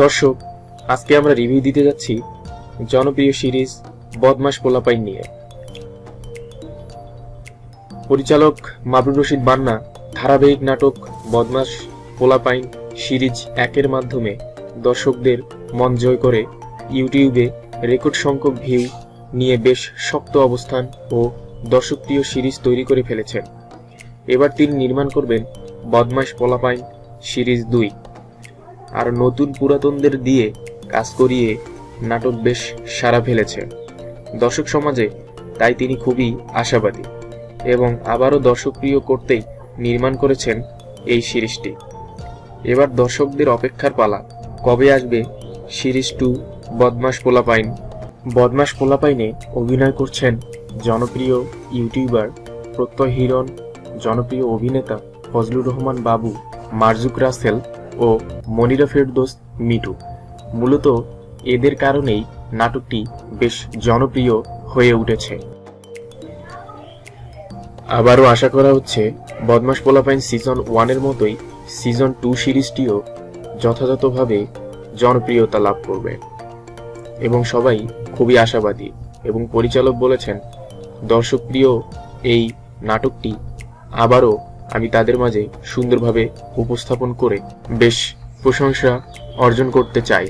দর্শক, আজকে আমরা রিভিউ দিতে যাচ্ছি জনপ্রিয় সিরিজ বদমাশ পোলাপাইন নিয়ে। পরিচালক মাবরুর রশিদ বান্না ধারাবাহিক নাটক বদমাশ পোলাপাইন সিরিজ 1-এর মাধ্যমে দর্শকদের মন জয় করে ইউটিউবে রেকর্ড সংখ্যক ভিউ নিয়ে বেশ শক্ত অবস্থান ও দর্শকপ্রিয় সিরিজ তৈরি করে ফেলেছেন। এবার তিনি নির্মাণ করবেন বদমাশ পোলাপাইন সিরিজ 2। আর নতুন পুরাতনদের দিয়ে কাজ করিয়ে নাটক বেশ সাড়া ফেলেছে দর্শক সমাজে, তাই তিনি খুবই আশাবাদী এবং আবারও দর্শকপ্রিয় করতেই নির্মাণ করেছেন এই সিরিজটি। এবার দর্শকদের অপেক্ষার পালা, কবে আসবে সিরিজ 2 বদমাশ পোলাপাইন। বদমাশ পোলাপাইনে অভিনয় করছেন জনপ্রিয় ইউটিউবার প্রত্যয় হিরণ, জনপ্রিয় অভিনেতা ফজলুর রহমান বাবু, মারজুক রাসেল ও মনিরা ফেরদৌস মিঠু। মূলত এদের কারণেই নাটকটি বেশ জনপ্রিয় হয়ে উঠেছে। আবারও আশা করা হচ্ছে বদমাশ পোলাপাইন সিজন 1-এর মতোই সিজন 2 সিরিজটিও যথাযথভাবে জনপ্রিয়তা লাভ করবে এবং সবাই খুবই আশাবাদী। এবং পরিচালক বলেছেন, দর্শকপ্রিয় এই নাটকটি আবারও আমি তাদের মাঝে সুন্দরভাবে উপস্থাপন করে বেশ প্রশংসা অর্জন করতে চাই।